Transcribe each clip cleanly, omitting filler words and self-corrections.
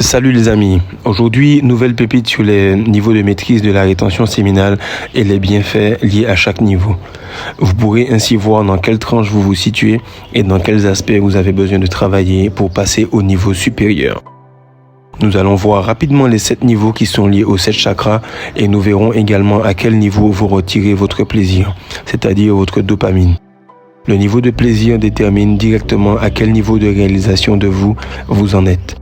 Salut les amis, aujourd'hui nouvelle pépite sur les niveaux de maîtrise de la rétention séminale et les bienfaits liés à chaque niveau. Vous pourrez ainsi voir dans quelle tranche vous vous situez et dans quels aspects vous avez besoin de travailler pour passer au niveau supérieur. Nous allons voir rapidement les 7 niveaux qui sont liés aux 7 chakras et nous verrons également à quel niveau vous retirez votre plaisir, c'est-à-dire votre dopamine. Le niveau de plaisir détermine directement à quel niveau de réalisation de vous en êtes.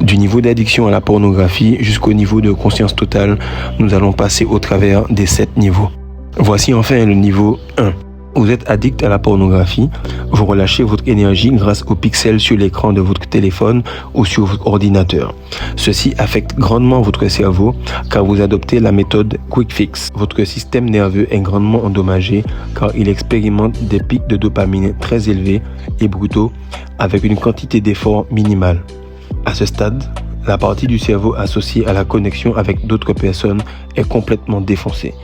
Du niveau d'addiction à la pornographie jusqu'au niveau de conscience totale, nous allons passer au travers des 7 niveaux. Voici enfin le niveau 1. Vous êtes addict à la pornographie, vous relâchez votre énergie grâce aux pixels sur l'écran de votre téléphone ou sur votre ordinateur. Ceci affecte grandement votre cerveau car vous adoptez la méthode Quick Fix. Votre système nerveux est grandement endommagé car il expérimente des pics de dopamine très élevés et brutaux avec une quantité d'effort minimale. À ce stade, la partie du cerveau associée à la connexion avec d'autres personnes est complètement défoncée.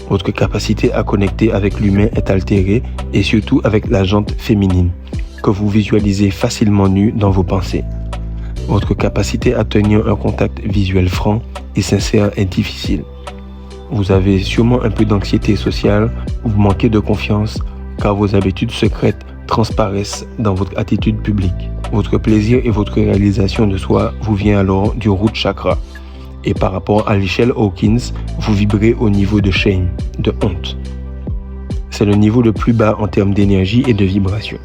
Votre capacité à connecter avec l'humain est altérée et surtout avec la jante féminine, que vous visualisez facilement nue dans vos pensées. Votre capacité à tenir un contact visuel franc et sincère est difficile. Vous avez sûrement un peu d'anxiété sociale, vous manquez de confiance car vos habitudes secrètes transparaissent dans votre attitude publique. Votre plaisir et votre réalisation de soi vous vient alors du root chakra. Et par rapport à l'échelle Hawkins, vous vibrez au niveau de shame, de honte. C'est le niveau le plus bas en termes d'énergie et de vibration.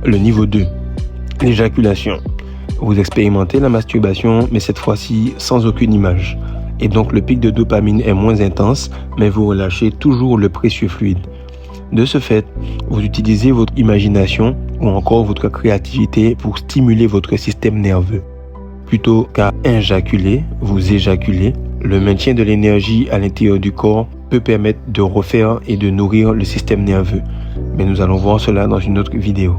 Le niveau 2, l'éjaculation. Vous expérimentez la masturbation, mais cette fois-ci sans aucune image. Et donc le pic de dopamine est moins intense, mais vous relâchez toujours le précieux fluide. De ce fait, vous utilisez votre imagination ou encore votre créativité pour stimuler votre système nerveux. Plutôt qu'à injaculer, vous éjaculez. Le maintien de l'énergie à l'intérieur du corps peut permettre de refaire et de nourrir le système nerveux. Mais nous allons voir cela dans une autre vidéo.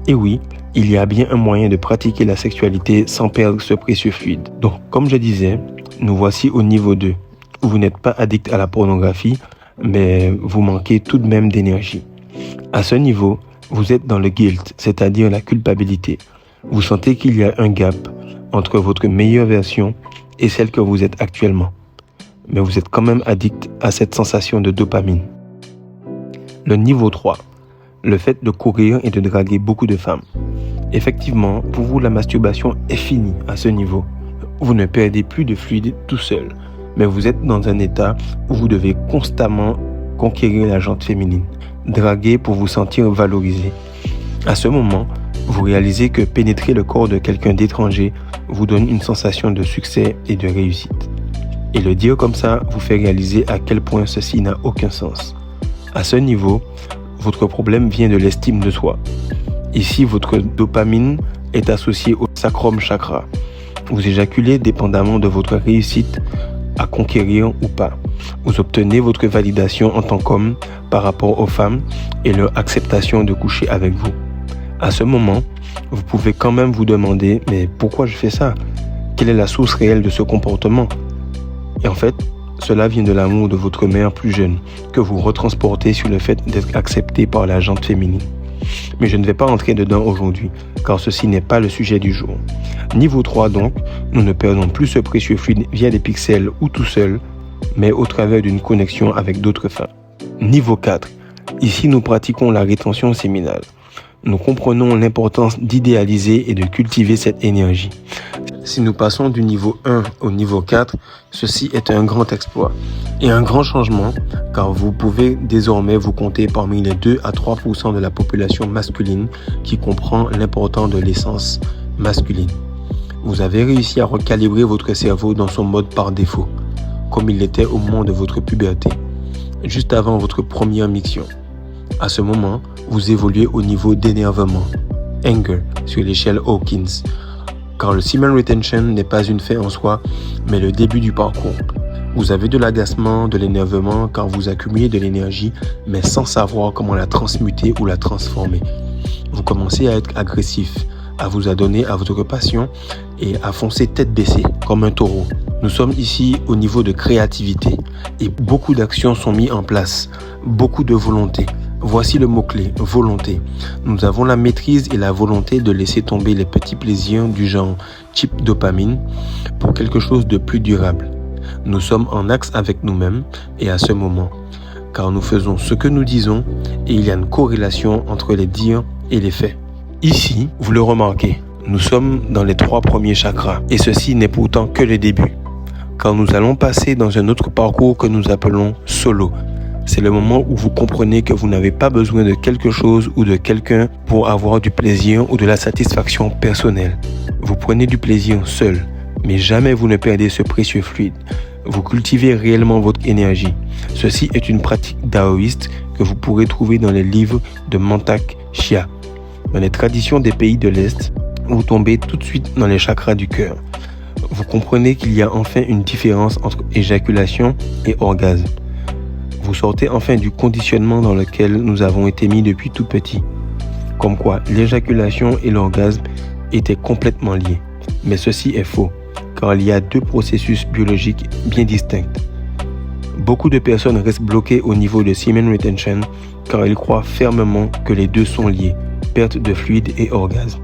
Et oui, il y a bien un moyen de pratiquer la sexualité sans perdre ce précieux fluide. Donc, comme je disais, nous voici au niveau 2. Vous n'êtes pas addict à la pornographie, mais vous manquez tout de même d'énergie. À ce niveau, vous êtes dans le guilt, c'est-à-dire la culpabilité. Vous sentez qu'il y a un gap entre votre meilleure version et celle que vous êtes actuellement. Mais vous êtes quand même addict à cette sensation de dopamine. Le niveau 3, le fait de courir et de draguer beaucoup de femmes. Effectivement, pour vous, la masturbation est finie à ce niveau. Vous ne perdez plus de fluide tout seul, mais vous êtes dans un état où vous devez constamment conquérir la jante féminine, draguer pour vous sentir valorisé. À ce moment, vous réalisez que pénétrer le corps de quelqu'un d'étranger vous donne une sensation de succès et de réussite. Et le dire comme ça vous fait réaliser à quel point ceci n'a aucun sens. À ce niveau, votre problème vient de l'estime de soi. Ici, votre dopamine est associée au sacrum chakra. Vous éjaculez dépendamment de votre réussite à conquérir ou pas. Vous obtenez votre validation en tant qu'homme par rapport aux femmes et leur acceptation de coucher avec vous. À ce moment, vous pouvez quand même vous demander « mais pourquoi je fais ça? Quelle est la source réelle de ce comportement ?» Et en fait, cela vient de l'amour de votre mère plus jeune que vous retransportez sur le fait d'être accepté par la jante féminine. Mais je ne vais pas entrer dedans aujourd'hui, car ceci n'est pas le sujet du jour. Niveau 3 donc, nous ne perdons plus ce précieux fluide via des pixels ou tout seul, mais au travers d'une connexion avec d'autres femmes. Niveau 4, ici nous pratiquons la rétention séminale. Nous comprenons l'importance d'idéaliser et de cultiver cette énergie. Si nous passons du niveau 1 au niveau 4, ceci est un grand exploit et un grand changement car vous pouvez désormais vous compter parmi les 2 à 3% de la population masculine qui comprend l'importance de l'essence masculine. Vous avez réussi à recalibrer votre cerveau dans son mode par défaut, comme il l'était au moment de votre puberté, juste avant votre première mission. À ce moment, vous évoluez au niveau d'énervement, anger, sur l'échelle Hawkins, car le semen retention n'est pas une fin en soi, mais le début du parcours. Vous avez de l'agacement, de l'énervement, car vous accumulez de l'énergie, mais sans savoir comment la transmuter ou la transformer. Vous commencez à être agressif, à vous adonner à votre passion et à foncer tête baissée, comme un taureau. Nous sommes ici au niveau de créativité et beaucoup d'actions sont mises en place, beaucoup de volonté. Voici le mot-clé, volonté. Nous avons la maîtrise et la volonté de laisser tomber les petits plaisirs du genre type dopamine pour quelque chose de plus durable. Nous sommes en axe avec nous-mêmes et à ce moment, car nous faisons ce que nous disons et il y a une corrélation entre les dires et les faits. Ici, vous le remarquez, nous sommes dans les 3 premiers chakras et ceci n'est pourtant que le début, car nous allons passer dans un autre parcours que nous appelons solo. C'est le moment où vous comprenez que vous n'avez pas besoin de quelque chose ou de quelqu'un pour avoir du plaisir ou de la satisfaction personnelle. Vous prenez du plaisir seul, mais jamais vous ne perdez ce précieux fluide. Vous cultivez réellement votre énergie. Ceci est une pratique taoïste que vous pourrez trouver dans les livres de Mantak Chia. Dans les traditions des pays de l'Est, vous tombez tout de suite dans les chakras du cœur. Vous comprenez qu'il y a enfin une différence entre éjaculation et orgasme. Vous sortez enfin du conditionnement dans lequel nous avons été mis depuis tout petit. Comme quoi l'éjaculation et l'orgasme étaient complètement liés. Mais ceci est faux, car il y a 2 processus biologiques bien distincts. Beaucoup de personnes restent bloquées au niveau de semen retention car ils croient fermement que les deux sont liés, perte de fluide et orgasme.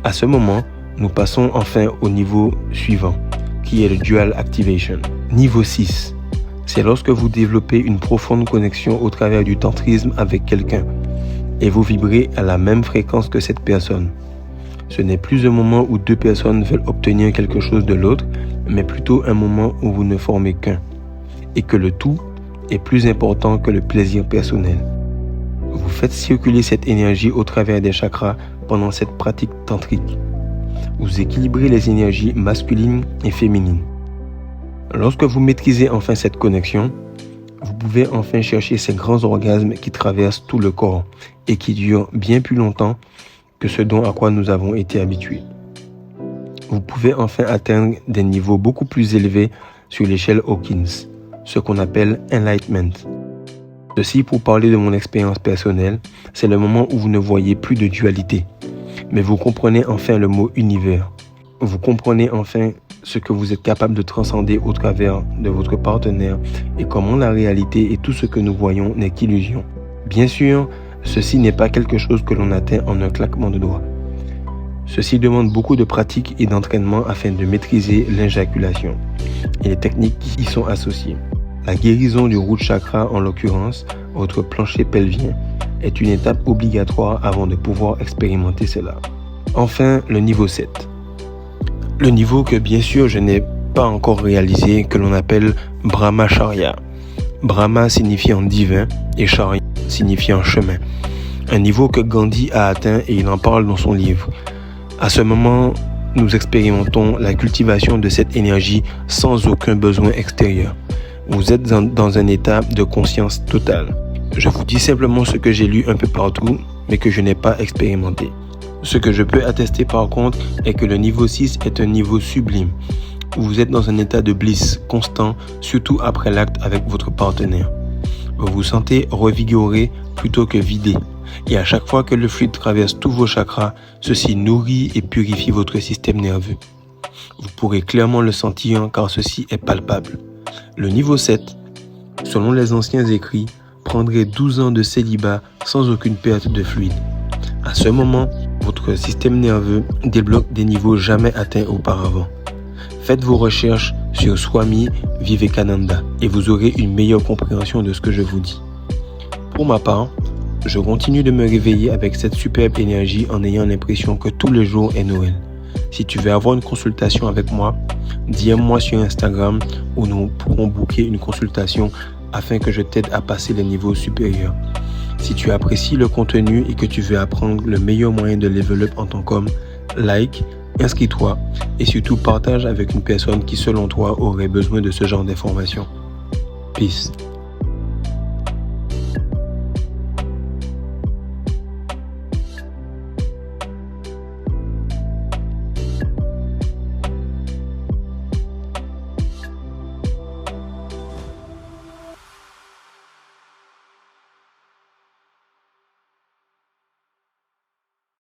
À ce moment, nous passons enfin au niveau suivant, qui est le dual activation. Niveau 6, c'est lorsque vous développez une profonde connexion au travers du tantrisme avec quelqu'un et vous vibrez à la même fréquence que cette personne. Ce n'est plus un moment où 2 personnes veulent obtenir quelque chose de l'autre, mais plutôt un moment où vous ne formez qu'un et que le tout est plus important que le plaisir personnel. Vous faites circuler cette énergie au travers des chakras pendant cette pratique tantrique. Vous équilibrez les énergies masculines et féminines. Lorsque vous maîtrisez enfin cette connexion, vous pouvez enfin chercher ces grands orgasmes qui traversent tout le corps et qui durent bien plus longtemps que ce dont à quoi nous avons été habitués. Vous pouvez enfin atteindre des niveaux beaucoup plus élevés sur l'échelle Hawkins, ce qu'on appelle Enlightenment. Ceci, pour parler de mon expérience personnelle, c'est le moment où vous ne voyez plus de dualité, mais vous comprenez enfin le mot univers. Vous comprenez enfin ce que vous êtes capable de transcender au travers de votre partenaire et comment la réalité et tout ce que nous voyons n'est qu'illusion. Bien sûr, ceci n'est pas quelque chose que l'on atteint en un claquement de doigts. Ceci demande beaucoup de pratique et d'entraînement afin de maîtriser l'éjaculation et les techniques qui y sont associées. La guérison du root chakra, en l'occurrence, votre plancher pelvien, est une étape obligatoire avant de pouvoir expérimenter cela. Enfin, le niveau 7. Le niveau que bien sûr je n'ai pas encore réalisé, que l'on appelle Brahmacharya. Brahma signifiant divin et Charya signifiant chemin. Un niveau que Gandhi a atteint et il en parle dans son livre. À ce moment, nous expérimentons la cultivation de cette énergie sans aucun besoin extérieur. Vous êtes dans un état de conscience totale. Je vous dis simplement ce que j'ai lu un peu partout, mais que je n'ai pas expérimenté. Ce que je peux attester par contre est que le niveau 6 est un niveau sublime, où vous êtes dans un état de bliss constant, surtout après l'acte avec votre partenaire. Vous vous sentez revigoré plutôt que vidé, et à chaque fois que le fluide traverse tous vos chakras, ceci nourrit et purifie votre système nerveux. Vous pourrez clairement le sentir car ceci est palpable. Le niveau 7, selon les anciens écrits, prendrait 12 ans de célibat sans aucune perte de fluide. À ce moment, votre système nerveux débloque des niveaux jamais atteints auparavant. Faites vos recherches sur Swami Vivekananda et vous aurez une meilleure compréhension de ce que je vous dis. Pour ma part, je continue de me réveiller avec cette superbe énergie en ayant l'impression que tous les jours est Noël. Si tu veux avoir une consultation avec moi, DM-moi sur Instagram où nous pourrons booker une consultation afin que je t'aide à passer les niveaux supérieurs. Si tu apprécies le contenu et que tu veux apprendre le meilleur moyen de level up en tant qu'homme, like, inscris-toi et surtout partage avec une personne qui selon toi aurait besoin de ce genre d'informations. Peace.